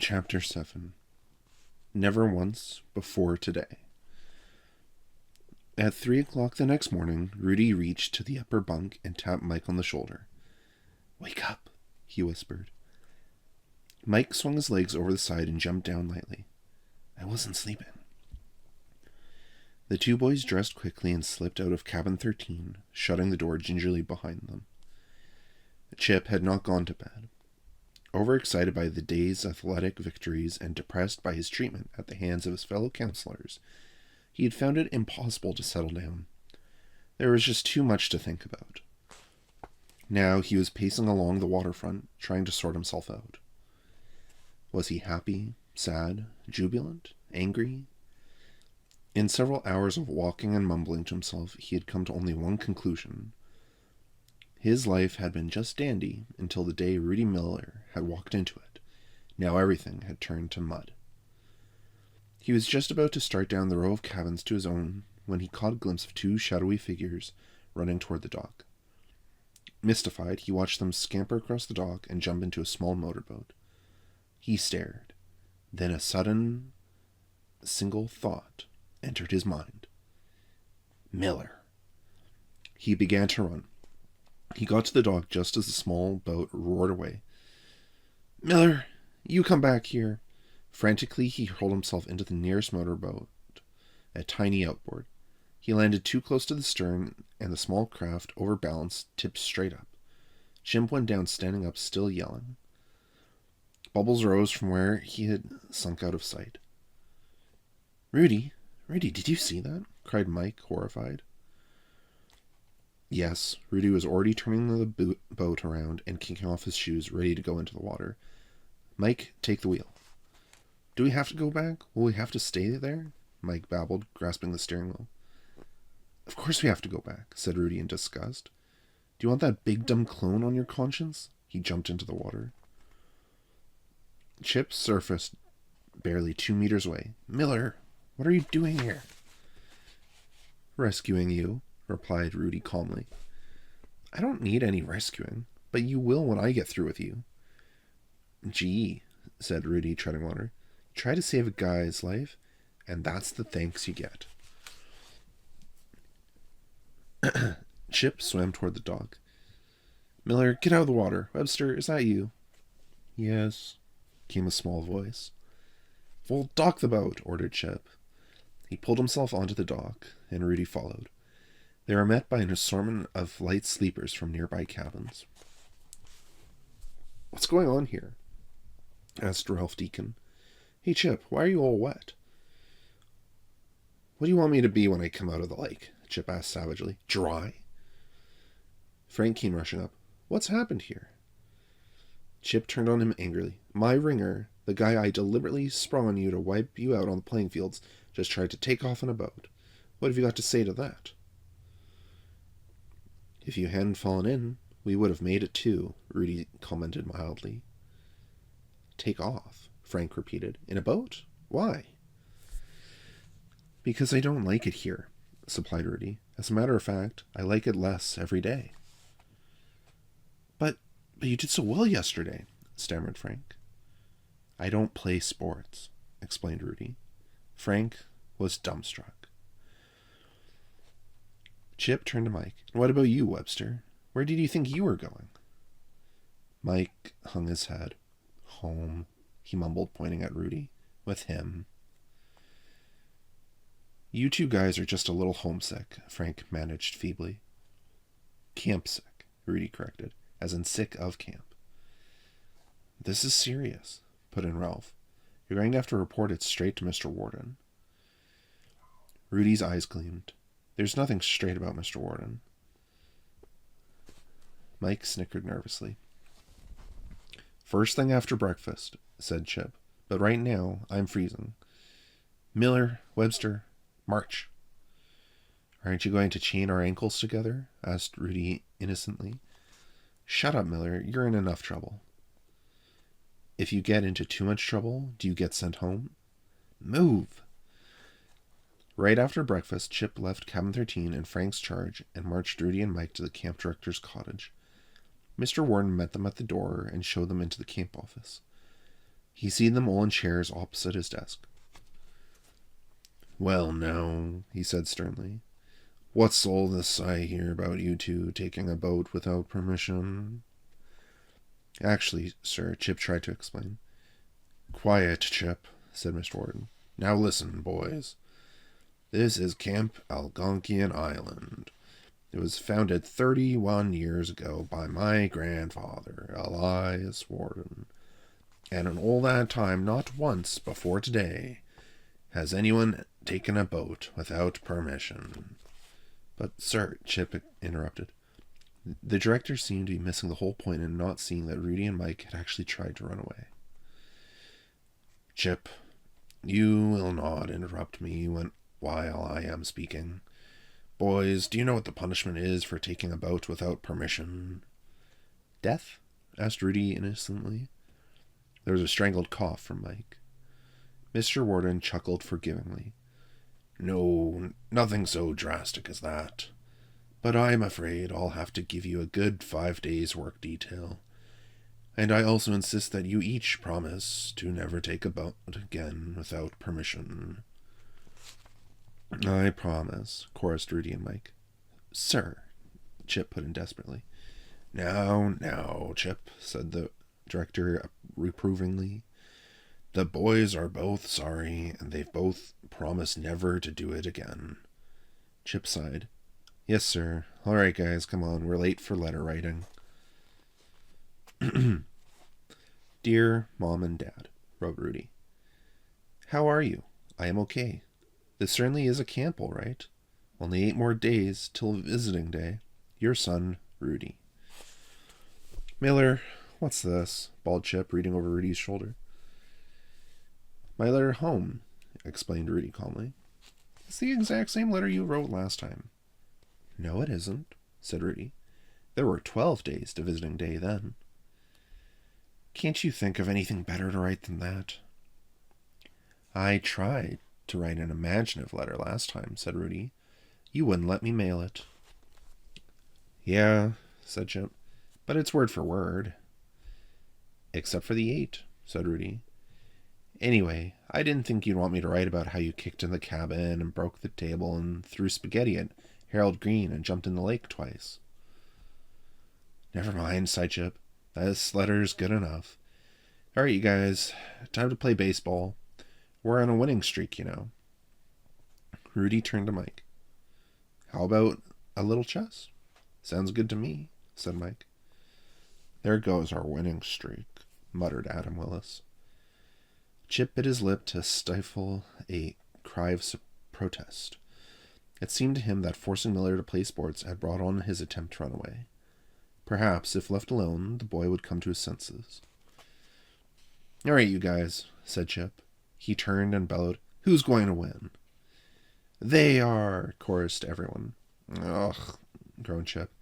Chapter 7. Never once before today. At 3 o'clock the next morning, Rudy reached to the upper bunk and tapped Mike on the shoulder. "Wake up," he whispered. Mike swung his legs over the side and jumped down lightly. "I wasn't sleeping." The two boys dressed quickly and slipped out of cabin 13, shutting the door gingerly behind them. Chip had not gone to bed. Overexcited by the day's athletic victories and depressed by his treatment at the hands of his fellow counselors, he had found it impossible to settle down. There was just too much to think about. Now he was pacing along the waterfront, trying to sort himself out. Was he happy, sad, jubilant, angry? In several hours of walking and mumbling to himself, he had come to only one conclusion. His life had been just dandy until the day Rudy Miller had walked into it. Now everything had turned to mud. He was just about to start down the row of cabins to his own when he caught a glimpse of two shadowy figures running toward the dock. Mystified, he watched them scamper across the dock and jump into a small motorboat. He stared. Then a sudden, single thought entered his mind. Miller. He began to run. He got to the dock just as the small boat roared away. "Miller, you come back here." Frantically, he hurled himself into the nearest motorboat, a tiny outboard. He landed too close to the stern, and the small craft, overbalanced, tipped straight up. Chimp went down standing up, still yelling. Bubbles rose from where he had sunk out of sight. Rudy, did you see that?" cried Mike, horrified. Yes, Rudy was already turning the boat around and kicking off his shoes, ready to go into the water. "Mike, take the wheel." "Do we have to go back? Will we have to stay there?" Mike babbled, grasping the steering wheel. "Of course we have to go back," said Rudy in disgust. "Do you want that big dumb clone on your conscience?" He jumped into the water. Chip surfaced barely 2 meters away. "Miller, what are you doing here?" "Rescuing you," replied Rudy calmly. "I don't need any rescuing, but you will when I get through with you." "Gee," said Rudy, treading water. "Try to save a guy's life, and that's the thanks you get." Chip swam toward the dock. "Miller, get out of the water. Webster, is that you?" "Yes," came a small voice. "Well, dock the boat," ordered Chip. He pulled himself onto the dock, and Rudy followed. They were met by an assortment of light sleepers from nearby cabins. "What's going on here?" asked Ralph Deacon. "Hey, Chip, why are you all wet?" "What do you want me to be when I come out of the lake?" Chip asked savagely. "Dry?" Frank came rushing up. "What's happened here?" Chip turned on him angrily. "My ringer, the guy I deliberately sprung on you to wipe you out on the playing fields, just tried to take off in a boat. What have you got to say to that?" "If you hadn't fallen in, we would have made it too," Rudy commented mildly. "Take off," Frank repeated. "In a boat? Why?" "Because I don't like it here," supplied Rudy. "As a matter of fact, I like it less every day." But you did so well yesterday," stammered Frank. "I don't play sports," explained Rudy. Frank was dumbstruck. Chip turned to Mike. "And what about you, Webster? Where did you think you were going?" Mike hung his head. "Home," he mumbled, pointing at Rudy. "With him." "You two guys are just a little homesick," Frank managed feebly. "Camp sick," Rudy corrected, as in sick of camp. "This is serious," put in Ralph. "You're going to have to report it straight to Mr. Warden." Rudy's eyes gleamed. "There's nothing straight about Mr. Warden." Mike snickered nervously. "First thing after breakfast," said Chip. "But right now, I'm freezing. Miller, Webster, march." "Aren't you going to chain our ankles together?" asked Rudy innocently. "Shut up, Miller. You're in enough trouble." "If you get into too much trouble, do you get sent home?" "Move!" Right after breakfast, Chip left cabin 13 in Frank's charge and marched Rudy and Mike to the camp director's cottage. Mr. Warden met them at the door and showed them into the camp office. He seated them all in chairs opposite his desk. "Well, now," he said sternly, "what's all this I hear about you two taking a boat without permission?" "Actually, sir," Chip tried to explain. "Quiet, Chip," said Mr. Warden. "Now listen, boys. This is Camp Algonquian Island. It was founded 31 years ago by my grandfather, Elias Warden. And in all that time, not once before today, has anyone taken a boat without permission." "But, sir," Chip interrupted. The director seemed to be missing the whole point and not seeing that Rudy and Mike had actually tried to run away. "Chip, you will not interrupt me while I am speaking. Boys, do you know what the punishment is for taking a boat without permission?" "Death?" asked Rudy innocently. There was a strangled cough from Mike. Mr. Warden chuckled forgivingly. "No, nothing so drastic as that. But I'm afraid I'll have to give you a good 5 days' work detail. And I also insist that you each promise to never take a boat again without permission." "I promise," chorused Rudy and Mike. "Sir," Chip put in desperately. Now, Chip," said the director reprovingly. "The boys are both sorry, and they've both promised never to do it again." Chip sighed. "Yes, sir. All right, guys, come on. We're late for letter writing." "Dear Mom and Dad," wrote Rudy. "How are you? I am okay. This certainly is a camp, all right. Only 8 more days till visiting day. Your son, Rudy." "Miller, what's this?" bawled Chip, reading over Rudy's shoulder. "My letter home," explained Rudy calmly. "It's the exact same letter you wrote last time." "No, it isn't," said Rudy. "There were 12 days to visiting day then." "Can't you think of anything better to write than that?" "I tried to write an imaginative letter last time," said Rudy. "You wouldn't let me mail it." "Yeah," said Chip, "but it's word for word." "Except for the 8, said Rudy. "Anyway, I didn't think you'd want me to write about how you kicked in the cabin and broke the table and threw spaghetti at Harold Green and jumped in the lake twice." "Never mind," sighed Chip. "This letter's good enough. All right, you guys, time to play baseball. We're on a winning streak, you know." Rudy turned to Mike. "How about a little chess?" "Sounds good to me," said Mike. "There goes our winning streak," muttered Adam Willis. Chip bit his lip to stifle a cry of protest. It seemed to him that forcing Miller to play sports had brought on his attempt to run away. Perhaps, if left alone, the boy would come to his senses. "All right, you guys," said Chip. He turned and bellowed, "Who's going to win?" "They are," chorused everyone. "Ugh," groaned Chip.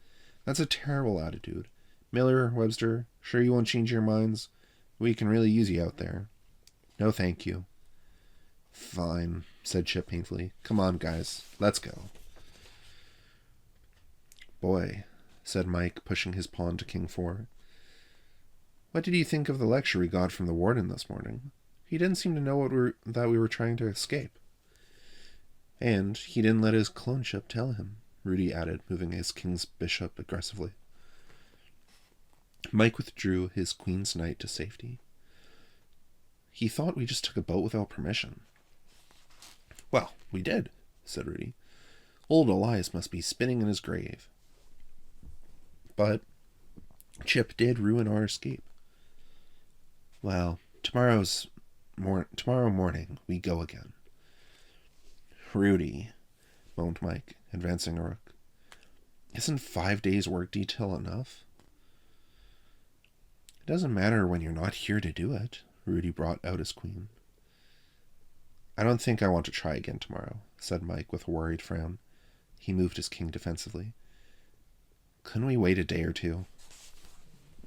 "That's a terrible attitude. Miller, Webster, sure you won't change your minds? We can really use you out there." "No, thank you." "Fine," said Chip painfully. "Come on, guys. Let's go." "Boy," said Mike, pushing his pawn to King 4. "What did you think of the lecture we got from the warden this morning? He didn't seem to know that we were trying to escape." "And he didn't let his cloneship tell him," Rudy added, moving his king's bishop aggressively. Mike withdrew his queen's knight to safety. "He thought we just took a boat without permission." "Well, we did," said Rudy. "Old Elias must be spinning in his grave." "But Chip did ruin our escape." "Well, tomorrow morning we go again." "Rudy," moaned Mike, advancing a rook. "Isn't 5 days' work detail enough?" "It doesn't matter when you're not here to do it." Rudy brought out his queen. "I don't think I want to try again tomorrow," said Mike with a worried frown. He moved his king defensively. "Couldn't we wait a day or two?"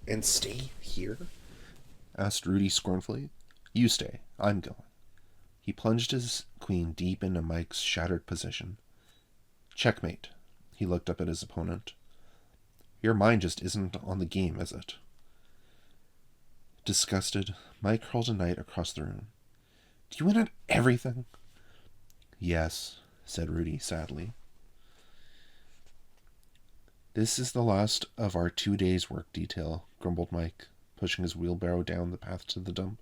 "And stay here?" asked Rudy scornfully. "You stay. I'm going." He plunged his queen deep into Mike's shattered position. "Checkmate." He looked up at his opponent. "Your mind just isn't on the game, is it?" Disgusted, Mike hurled a knight across the room. Do you win at everything? Yes, said Rudy sadly. This is the last of our 2 days' work detail, grumbled Mike, pushing his wheelbarrow down the path to the dump.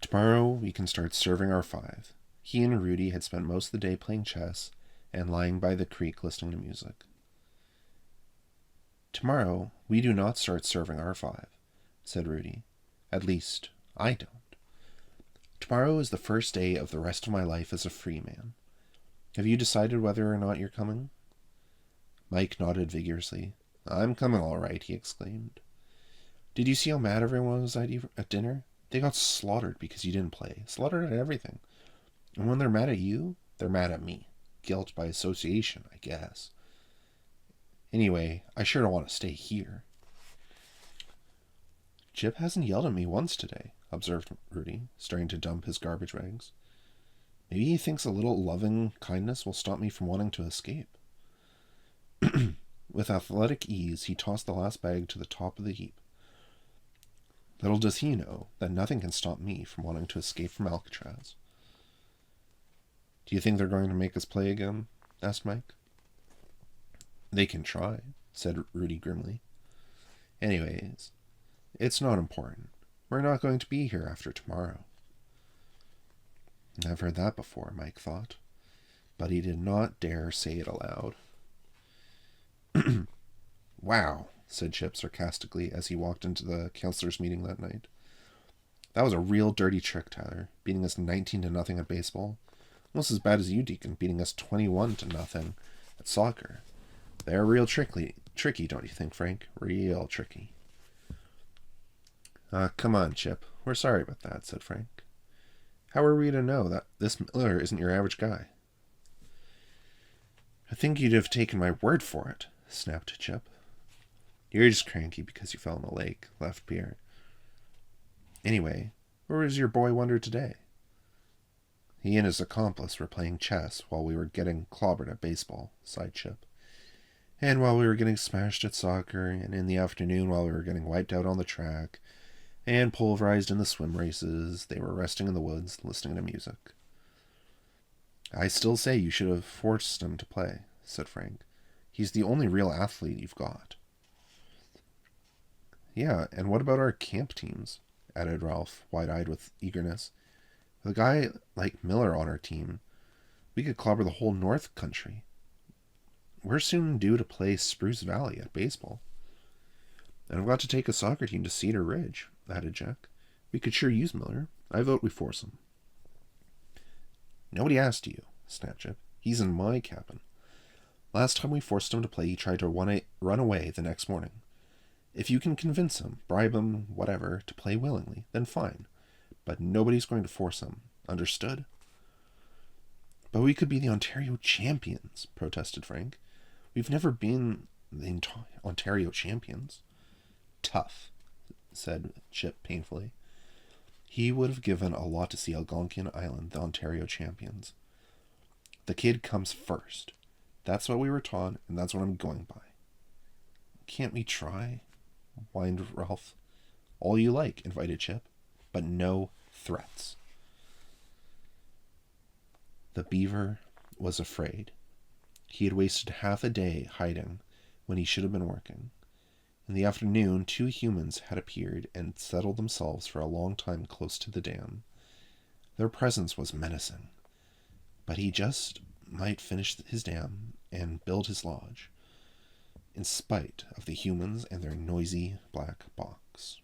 Tomorrow we can start serving our 5. He and Rudy had spent most of the day playing chess and lying by the creek listening to music. Tomorrow we do not start serving our 5, said Rudy. At least, I don't. Tomorrow is the first day of the rest of my life as a free man. Have you decided whether or not you're coming? Mike nodded vigorously. I'm coming all right, he exclaimed. Did you see how mad everyone was at dinner? They got slaughtered because you didn't play. Slaughtered at everything. And when they're mad at you, they're mad at me. Guilt by association, I guess. Anyway, I sure don't want to stay here. Chip hasn't yelled at me once today, observed Rudy, starting to dump his garbage rags. Maybe he thinks a little loving kindness will stop me from wanting to escape. With athletic ease, he tossed the last bag to the top of the heap. Little does he know that nothing can stop me from wanting to escape from Alcatraz. Do you think they're going to make us play again? Asked Mike. They can try, said Rudy grimly. Anyways, it's not important. We're not going to be here after tomorrow. I've heard that before, Mike thought, but he did not dare say it aloud. Wow, said Chip sarcastically as he walked into the counselors' meeting that night. That was a real dirty trick, Tyler, beating us 19-0 at baseball. Almost as bad as you, Deacon, beating us 21-0 at soccer. They're real tricky, don't you think, Frank? Real tricky. Come on, Chip. We're sorry about that, said Frank. How are we to know that this Miller isn't your average guy? I think you'd have taken my word for it, snapped Chip. You're just cranky because you fell in the lake, laughed Pierre. Anyway, where was your boy Wonder today? He and his accomplice were playing chess while we were getting clobbered at baseball, sighed Chip. And while we were getting smashed at soccer, and in the afternoon while we were getting wiped out on the track, and pulverized in the swim races, they were resting in the woods, listening to music. I still say you should have forced him to play, said Frank. He's the only real athlete you've got. Yeah, and what about our camp teams? Added Ralph, wide-eyed with eagerness. With a guy like Miller on our team, we could clobber the whole North Country. We're soon due to play Spruce Valley at baseball. And I've got to take a soccer team to Cedar Ridge, added Jack. We could sure use Miller. I vote we force him. Nobody asked you, snapped Chip. He's in my cabin. Last time we forced him to play, he tried to run away the next morning. If you can convince him, bribe him, whatever, to play willingly, then fine. But nobody's going to force him. Understood? But we could be the Ontario champions, protested Frank. We've never been the Ontario champions. Tough, said Chip painfully. He would have given a lot to see Algonquian Island the Ontario champions. The kid comes first. That's what we were taught, and that's what I'm going by. Can't we try? Whined Ralph. All you like, invited Chip, but no threats. The beaver was afraid. He had wasted half a day hiding when he should have been working. In the afternoon, 2 humans had appeared and settled themselves for a long time close to the dam. Their presence was menacing, but he just might finish his dam and build his lodge, in spite of the humans and their noisy black box.